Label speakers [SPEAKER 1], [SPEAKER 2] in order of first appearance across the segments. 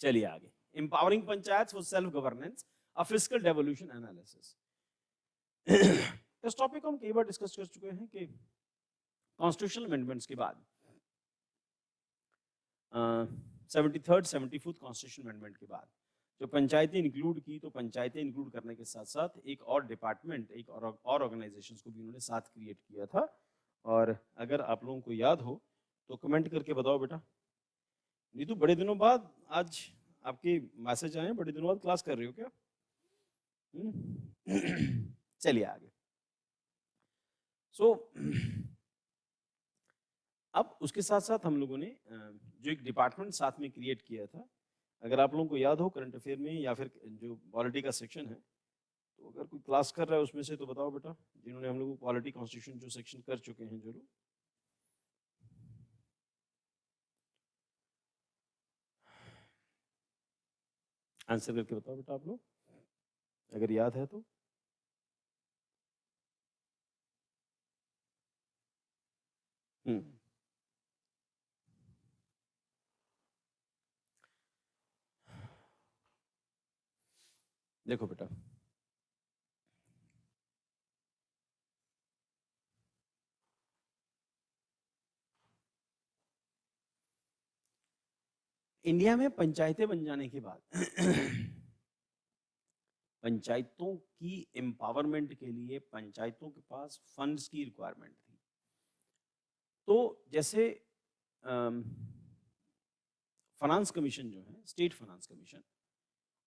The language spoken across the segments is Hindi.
[SPEAKER 1] चलिए आगे, empowering panchayat for self governance, a fiscal devolution analysis. इस टॉपिक को हम कई बार डिस्कस कर चुके हैं कि कॉन्स्टिट्यूशनल अमेंडमेंट्स के बाद 73rd 74th कॉन्स्टिट्यूशन अमेंडमेंट के बाद जो पंचायतें इंक्लूड की, तो पंचायतें इंक्लूड करने के साथ साथ एक और डिपार्टमेंट, एक और ऑर्गेनाइजेशंस को भी उन्होंने साथ क्रिएट किया था। और अगर आप लोगों को याद हो तो कमेंट करके बताओ बेटा। नीतू, बड़े दिनों बाद आज आपके मैसेज आए, बड़े दिनों बाद क्लास कर रही हो क्या? चलिए आगे। सो अब उसके साथ साथ हम लोगों ने जो एक डिपार्टमेंट साथ में क्रिएट किया था, अगर आप लोगों को याद हो करंट अफेयर में या फिर जो पॉलिटी का सेक्शन है, तो अगर कोई क्लास कर रहा है उसमें से तो बताओ बेटा, जिन्होंने हम लोग पॉलिटी कॉन्स्टिट्यूशन जो सेक्शन कर चुके हैं जो लोग। आंसर करके बताओ बेटा आप लोग, अगर याद है तो। देखो बेटा, इंडिया में पंचायतें बन जाने के बाद पंचायतों की एम्पावरमेंट के लिए पंचायतों के पास फंड्स की रिक्वायरमेंट थी। तो जैसे फाइनेंस कमीशन जो है, स्टेट फाइनेंस कमीशन,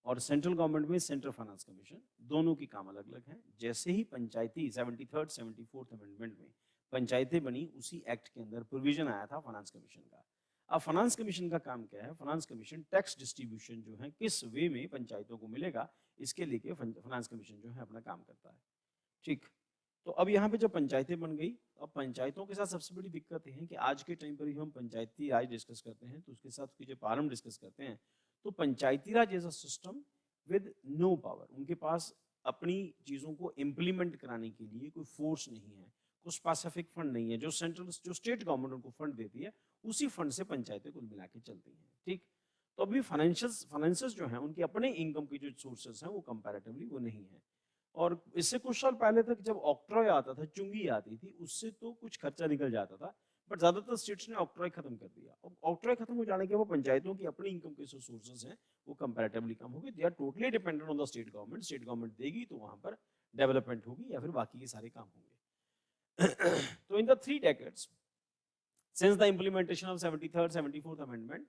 [SPEAKER 1] और सेंट्रल गवर्नमेंट में सेंट्रल फाइनेंस कमीशन, दोनों की काम अलग अलग है। जैसे ही पंचायती 73rd 74th अमेंडमेंट में पंचायतें बनी, उसी एक्ट के अंदर प्रोविजन आया था फाइनेंस कमीशन का। अब फाइनेंस कमीशन का काम क्या है? फाइनेंस कमीशन टैक्स डिस्ट्रीब्यूशन जो है किस वे में पंचायतों को मिलेगा, इसके लिए फाइनेंस कमीशन जो है अपना काम करता है। ठीक, तो अब यहाँ पे जब पंचायतें बन गई, अब पंचायतों के साथ सबसे बड़ी दिक्कत है कि आज के टाइम पर ही हम पंचायती राज डिस्कस करते हैं, तो उसके साथ उसकी जो पावर डिस्कस करते हैं, तो Panchayati Raj as a system with no power, उनके पास अपनी चीज़ों को इम्प्लीमेंट कराने के लिए कोई फोर्स नहीं है, कोई स्पेसिफिक फंड नहीं है। जो सेंट्रल, जो स्टेट गवर्नमेंट उनको फंड देती है, उसी फंड से पंचायतें कुल मिला के चलती हैं। ठीक, तो अभी फाइनेंसेस जो हैं, उनके अपने इनकम के जो सोर्सेस हैं वो कंपैरेटिवली वो नहीं है। और इससे कुछ साल पहले तक जब ऑक्ट्रॉय आता था, चुंगी आती थी, उससे तो कुछ खर्चा निकल जाता था, बट ज्यादातर स्टेट्स ने ऑक्ट्रॉय खत्म कर दिया। और ऑक्ट्रॉय खत्म हो जाने के बाद पंचायतों की अपनी इनकम के जो सोर्सेज हैं वो कंपैरेटिवली कम हो गए। They are totally dependent on the state government. State government देगी तो वहां पर डेवलपमेंट होगी या फिर बाकी के सारे काम होंगे। तो in the 3 decades since the implementation of 73rd 74th amendment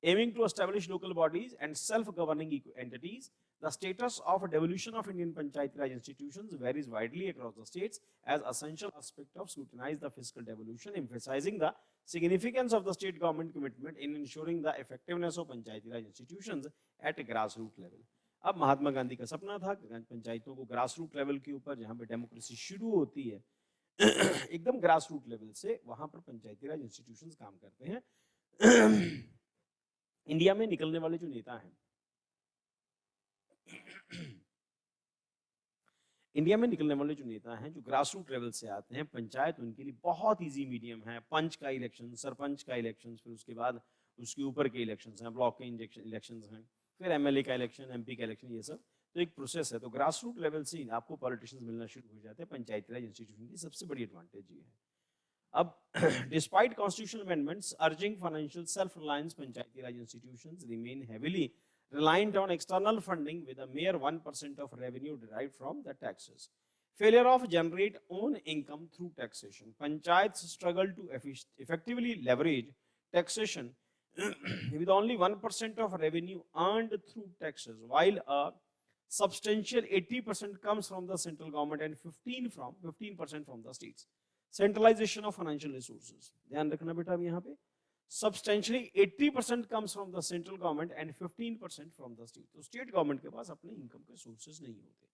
[SPEAKER 1] aiming to establish local bodies and self-governing entities, the status of devolution of Indian Panchayati Raj institutions varies widely across the states as essential aspect of scrutinize the fiscal devolution, emphasizing the significance of the state government commitment in ensuring the effectiveness of Panchayati Raj institutions at grassroots level. अब महात्मा गांधी का सपना था पंचायतों को ग्रास रूट लेवल के ऊपर, जहां पे डेमोक्रेसी शुरू होती है एकदम ग्रास रूट लेवल से, वहां पर पंचायती राज इंस्टीट्यूशंस काम करते हैं। इंडिया में निकलने वाले जो नेता हैं, इंडिया में निकलने वाले जो नेता हैं, जो ग्रास रूट लेवल से आते हैं, पंचायत उनके लिए बहुत इजी मीडियम है। पंच का इलेक्शन, सरपंच का इलेक्शन, फिर उसके बाद उसके ऊपर के इलेक्शंस हैं, ब्लॉक के इलेक्शंस हैं, फिर एमएलए का इलेक्शन, एमपी का इलेक्शन, ये सब तो एक प्रोसेस है। तो ग्रास रूट लेवल से ही आपको पॉलिटिशियंस मिलना शुरू हो जाते हैं। पंचायती राज इंस्टीट्यूशन की सबसे बड़ी एडवांटेज ये है। अब despite constitutional amendments urging financial self reliance, Panchayati Raj institutions remain heavily reliant on external funding with a mere 1% of revenue derived from the taxes. Failure of generate own income through taxation. Panchayats struggle to effectively leverage taxation with only 1% of revenue earned through taxes, while a substantial 80% comes from the central government and 15% from the states. Centralization of financial resources. ध्यान रखना बेटा अब यहाँ पे substantially 80% comes from the central government and 15% from the state. तो स्टेट गवर्नमेंट के पास अपने इनकम के सोर्सेज नहीं होते,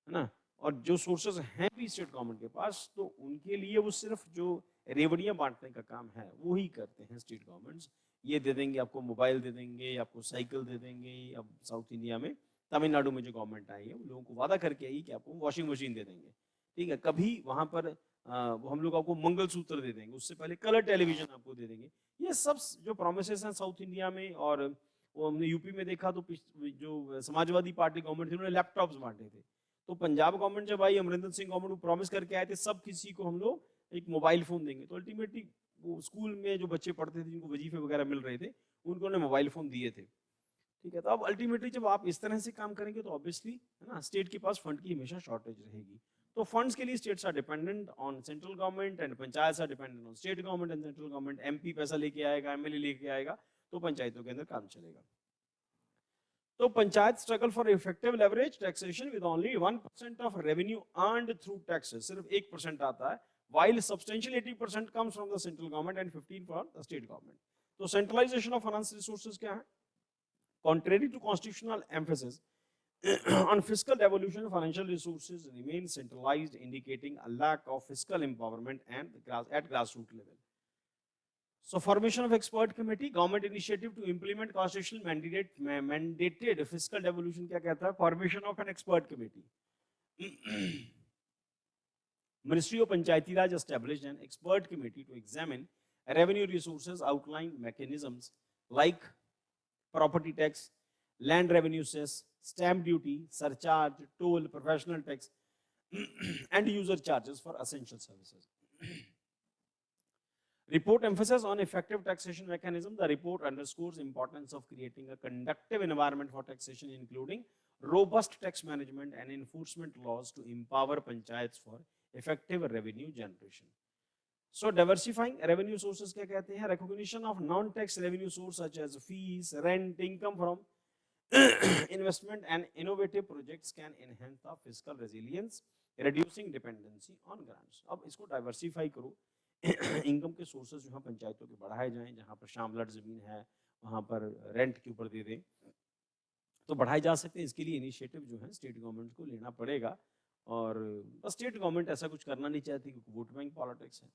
[SPEAKER 1] है ना। और जो सोर्सेज हैं भी स्टेट गवर्नमेंट के पास, तो उनके लिए वो सिर्फ जो रेवड़ियां बांटने का काम है वो ही करते हैं स्टेट गवर्नमेंट्स। ये दे देंगे आपको, मोबाइल दे देंगे, आपको साइकिल दे देंगे। अब साउथ इंडिया में, तमिलनाडु में जो गवर्नमेंट आई है, वो लोगों को वादा करके आई कि आपको वॉशिंग मशीन दे देंगे, ठीक है। कभी वहां पर हम लोग आपको मंगलसूत्र दे देंगे, उससे पहले कलर टेलीविजन आपको दे देंगे। ये सब जो प्रोमिसेस हैं साउथ इंडिया में और वो हमने यूपी में देखा तो जो समाजवादी पार्टी गवर्नमेंट थी उन्होंने लैपटॉप्स बांटे थे। तो पंजाब गवर्नमेंट जब आई, अमरिंदर सिंह गवर्नमेंट, वो प्रॉमिस करके आए थे सब किसी को हम लोग एक मोबाइल फोन देंगे। तो अल्टीमेटली वो स्कूल में जो बच्चे पढ़ते थे जिनको वजीफे वगैरह मिल रहे थे उनको उन्होंने मोबाइल फोन दिए थे। ठीक है, तो अब अल्टीमेटली जब आप इस तरह से काम करेंगे तो ऑब्वियसली है ना स्टेट के पास फंड की हमेशा शॉर्टेज रहेगी। तो फंड्स के लिए states are dependent on central government and panchayat are dependent on state government and central government. MP पैसा लेके आएगा, एमएलए लेके आएगा, तो पंचायतों के अंदर काम चलेगा। तो panchayat struggle for effective leverage taxation with only 1% of revenue earned through taxes, सिर्फ 1% आता है, while substantial 80% comes from the central government and 15 for the state government. तो centralization of finance resources क्या है? Contrary to constitutional emphasis on fiscal devolution, financial resources remain centralized, indicating a lack of fiscal empowerment and at grassroots level. So formation of expert committee, government initiative to implement constitutional mandated fiscal devolution क्या कहता है? Formation of an expert committee. Ministry of Panchayati Raj established an expert committee to examine revenue resources, outline mechanisms like property tax, land revenue cess, stamp duty, surcharge, toll, professional tax, and user charges for essential services. Report emphasis on effective taxation mechanism. The report underscores importance of creating a conducive environment for taxation, including robust tax management and enforcement laws to empower panchayats for effective revenue generation. So diversifying revenue sources क्या कहते हैं? Recognition of non-tax revenue sources such as fees, rent, income from investment and innovative projects can enhance the fiscal resilience, reducing dependency on grants. अब इसको diversify करो, इनकम के सोर्सेज जो है पंचायतों के बढ़ाए जाएं, जहाँ पर शामलाट जमीन है वहाँ पर रेंट के ऊपर दे दें तो बढ़ाए जा सकते हैं। इसके लिए इनिशिएटिव जो है स्टेट गवर्नमेंट को लेना पड़ेगा, और बस स्टेट गवर्नमेंट ऐसा कुछ करना नहीं चाहती क्योंकि वोट बैंक पॉलिटिक्स है।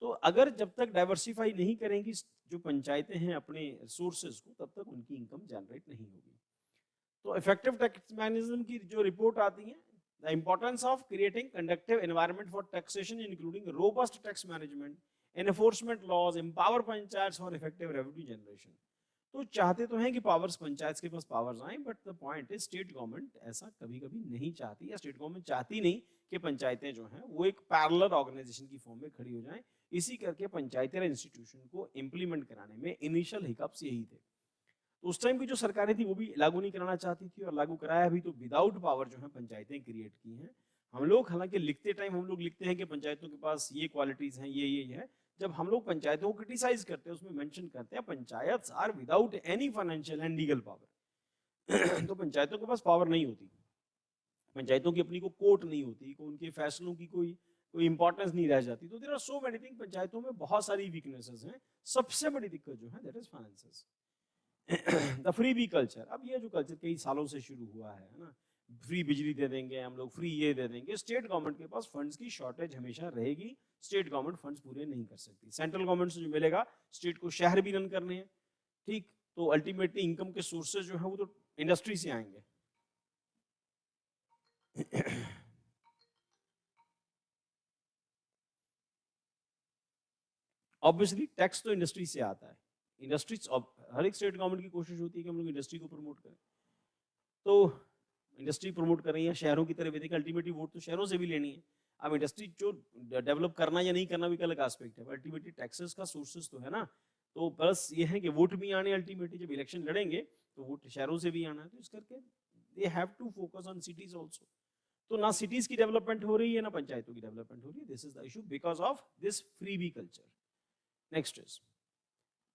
[SPEAKER 1] तो अगर जब तक डाइवर्सिफाई नहीं करेंगी जो पंचायतें हैं अपने सोर्सेज को, तब तक उनकी इनकम जनरेट नहीं होगी। तो इफेक्टिव टैक्स मैनेजमेंट की जो रिपोर्ट आती है, the importance of creating conducive environment for taxation including robust tax management, enforcement laws, empower panchayats for effective revenue generation. तो चाहते तो हैं कि पावर्स पंचायत के पास पावर्स आए, but the point is state government ऐसा कभी कभी नहीं चाहती, या स्टेट गवर्नमेंट चाहती नहीं कि पंचायतें जो हैं वो एक पैरेलल ऑर्गेनाइजेशन की फॉर्म में खड़ी हो जाएं। इसी करके पंचायती राज इंस्टीट्यूशन को इम्प्लीमेंट कराने में इनिशियल हिकअप्स यही थे। तो उस टाइम की जो सरकारें थी वो भी लागू नहीं कराना चाहती थी, और लागू कराया भी तो विदाउट पावर जो है पंचायतें क्रिएट की हैं। हम लोग हालांकि लिखते टाइम हम लोग लिखते हैं कि पंचायतों के पास ये क्वालिटीज हैं, ये है। जब हम लोग पंचायतों को क्रिटिसाइज करते हैं उसमें मेंशन करते हैं panchayat are without any financial and legal power. तो पंचायतों के पास पावर नहीं होती, पंचायतों की अपनी को कोर्ट नहीं होती, को उनके फैसलों की कोई इंपॉर्टेंस नहीं रह जाती। तो there are so many thing, पंचायतों में बहुत सारी वीकनेसेस हैं। सबसे बड़ी दिक्कत जो है that is finances. The freebie culture, अब ये जो कल्चर कई सालों से शुरू हुआ है ना, फ्री बिजली दे देंगे हम लोग, फ्री ये दे देंगे। स्टेट गवर्नमेंट के पास फंड्स की शॉर्टेज हमेशा रहेगी, स्टेट गवर्नमेंट फंड्स पूरे नहीं कर सकती। सेंट्रल गवर्नमेंट से जो मिलेगा, स्टेट को शहर भी रन करने हैं, ठीक, तो अल्टीमेटली इनकम के सोर्सेज जो है वो तो इंडस्ट्री से आएंगे। ऑब्वियसली टैक्स तो इंडस्ट्री से आता है, इंडस्ट्री हर एक स्टेट गवर्नमेंट की कोशिश होती है कि हम लोग इंडस्ट्री को प्रमोट करें। तो इंडस्ट्री प्रमोट कर रही है शहरों की तरफ, देखिए अल्टीमेटली वोट तो शहरों से भी लेनी है। अब इंडस्ट्री जो डेवलप करना या नहीं करना भी अलग एस्पेक्ट है, अल्टीमेटली टैक्सेस का सोर्सेस तो है ना। तो बस ये है कि वोट भी आने, अल्टीमेटली जब इलेक्शन लड़ेंगे तो वोट शहरों से भी आना है। तो इस करके they have to focus on cities also. तो ना सिटीज की डेवलपमेंट हो रही है ना पंचायतों की डेवलपमेंट हो रही है। This is the issue because of this freebie culture. Next is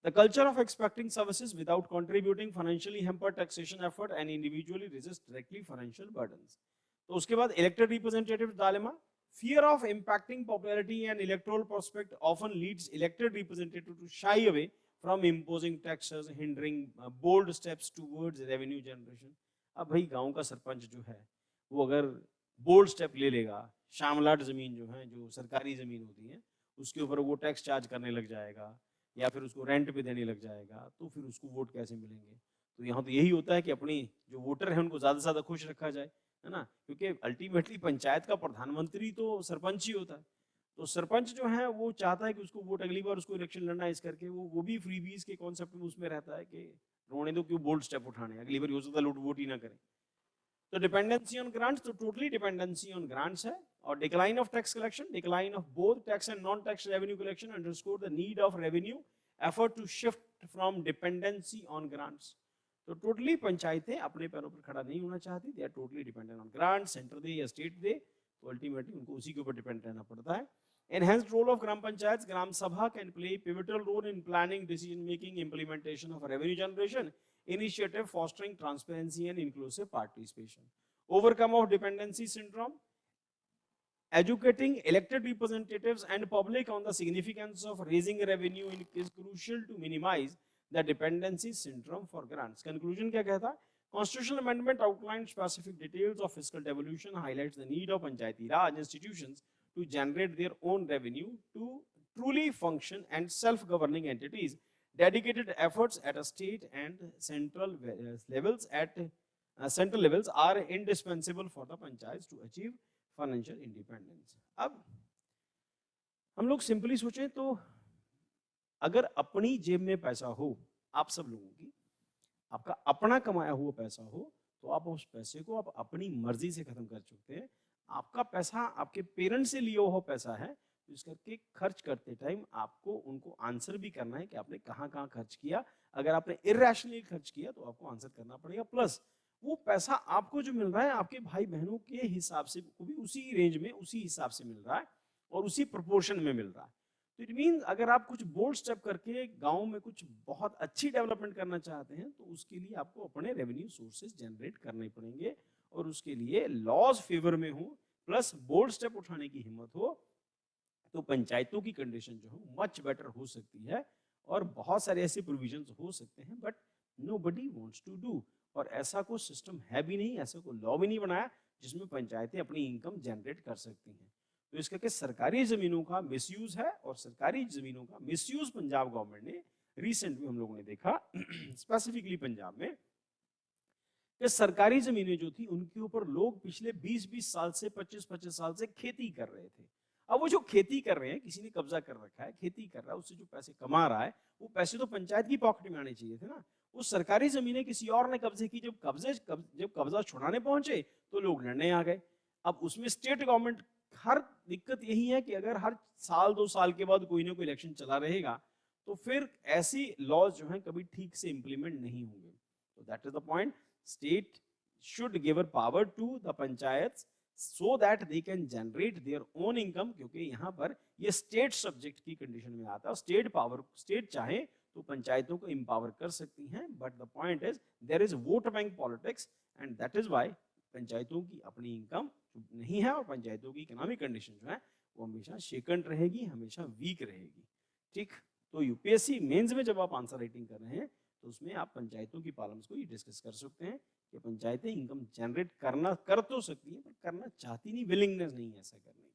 [SPEAKER 1] the culture of expecting services without contributing financially hamper taxation effort and individually resist directly financial burdens. तो उसके बाद elected representatives dilemma, fear of impacting popularity and electoral prospect often leads elected representative to shy away from imposing taxes, hindering bold steps towards revenue generation. अब भाई गांव का सरपंच जो है वो अगर बोल्ड स्टेप ले लेगा, शामलाट जमीन जो है, जो सरकारी जमीन होती है, उसके ऊपर वो टैक्स चार्ज करने लग जाएगा या फिर उसको रेंट पे देने लग जाएगा, तो फिर उसको वोट कैसे मिलेंगे? तो यहाँ तो यही होता है कि अपनी जो वोटर है उनको ज्यादा से ज्यादा खुश रखा जाए, है ना, क्योंकि अल्टीमेटली पंचायत का प्रधानमंत्री तो सरपंच ही होता है। तो सरपंच जो है वो चाहता है कि उसको वोट अगली बार उसको इलेक्शन लड़ना है, इस करके वो भी फ्रीबीज के कॉन्सेप्ट में उसमें रहता है कि रोने दो, क्यों बोल्ड स्टेप उठाने, अगली बार हो सकता है लूट वोट ही ना करें। तो डिपेंडेंसी ऑन ग्रांट्स, तो टोटली डिपेंडेंसी ऑन ग्रांट्स है। और decline of tax collection, decline of both tax and non tax revenue collection underscore the need of revenue effort to shift from dependency on grants. तो टोटली पंचायतें अपने पैरों पर खड़ा नहीं होना चाहती, they are totally dependent on grant, centre दे या स्टेट दे, तो अल्टीमेटली उनको उसी के ऊपर डिपेंड रहना पड़ता है। Enhanced role of Gram Panchayats, Gram Sabha can play pivotal role in planning, decision making, implementation of revenue generation initiative, fostering transparency and inclusive participation. Overcome of dependency syndrome, educating elected representatives and public on the significance of raising revenue is crucial to minimize the dependency syndrome for grants. Conclusion क्या कहता है? Constitutional amendment outlines specific details of fiscal devolution, highlights the need of Panchayati Raj institutions to generate their own revenue to truly function and self-governing entities. Dedicated efforts at a state and central levels are indispensable for the panchayats to achieve financial independence. अब हम लोग सिंपली सोचें तो अगर अपनी जेब में पैसा हो, आप सब लोगों की, आपका अपना कमाया हुआ पैसा हो, तो आप उस पैसे को आप अपनी मर्जी से खत्म कर सकते हैं। आपका पैसा आपके पेरेंट्स से लिया हुआ पैसा है, तो इस करके खर्च करते टाइम आपको उनको आंसर भी करना है कि आपने कहाँ कहाँ खर्च किया। अगर आपने इर्रेशनली खर्च किया तो आपको आंसर करना पड़ेगा। प्लस वो पैसा आपको जो मिल रहा है आपके भाई बहनों के हिसाब से को भी उसी रेंज में उसी हिसाब से मिल रहा है और उसी प्रोपोर्शन में मिल रहा है। तो इट मीन अगर आप कुछ बोल्ड स्टेप करके गांव में कुछ बहुत अच्छी डेवलपमेंट करना चाहते हैं तो उसके लिए आपको अपने रेवेन्यू सोर्सेज जनरेट करने पड़ेंगे और उसके लिए लॉज फेवर में हो प्लस बोल्ड स्टेप उठाने की हिम्मत हो, तो पंचायतों की कंडीशन जो है मच बेटर हो सकती है और बहुत सारे ऐसे प्रोविजंस हो सकते हैं, but nobody wants to do. और ऐसा कोई सिस्टम है भी नहीं, ऐसा कोई लॉ भी नहीं बनाया जिसमें पंचायतें अपनी इनकम जनरेट कर सकती हैं। तो इसका कि सरकारी जमीनों का मिसयूज है और सरकारी जमीनों का मिसयूज पंजाब गवर्नमेंट ने रिसेंट में हम लोगों ने देखा स्पेसिफिकली पंजाब में कि सरकारी जमीनें जो थी उनके ऊपर लोग पिछले 20-20 साल से 25-25 साल से खेती कर रहे थे। अब वो जो खेती कर रहे हैं, किसी ने कब्जा कर रखा है, खेती कर रहा है, उससे जो पैसे कमा रहा है वो पैसे तो पंचायत की पॉकेट में आने चाहिए थे ना। वो सरकारी जमीनें किसी और ने कब्जे की, जब कब्जा छुड़ाने पहुंचे तो लोग लड़ने आ गए। अब उसमें स्टेट गवर्नमेंट, हर दिक्कत यही है कि अगर हर साल 2 साल के बाद कोई ना कोई इलेक्शन चला रहेगा तो फिर ऐसी लॉज जो है कभी ठीक से इंप्लीमेंट नहीं होंगे। तो that is the point, state should give power to the panchayat so that they can generate their own income, क्योंकि यहाँ पर ये स्टेट सब्जेक्ट की कंडीशन में आता है। स्टेट पावर, स्टेट चाहे तो पंचायतों को एम्पावर कर सकती हैं, but the point is there is vote bank politics and that is why पंचायतों की अपनी इनकम नहीं है और पंचायतों की इकोनॉमिक कंडीशन जो है वो हमेशा शेकन रहेगी, हमेशा वीक रहेगी। ठीक, तो यूपीएससी मेंस में जब आप आंसर राइटिंग कर रहे हैं तो उसमें आप पंचायतों की प्रॉब्लम्स को ये डिस्कस कर सकते हैं कि पंचायतें इनकम जनरेट कर तो सकती हैं पर करना चाहती नहीं, विलिंगनेस नहीं है ऐसा करने।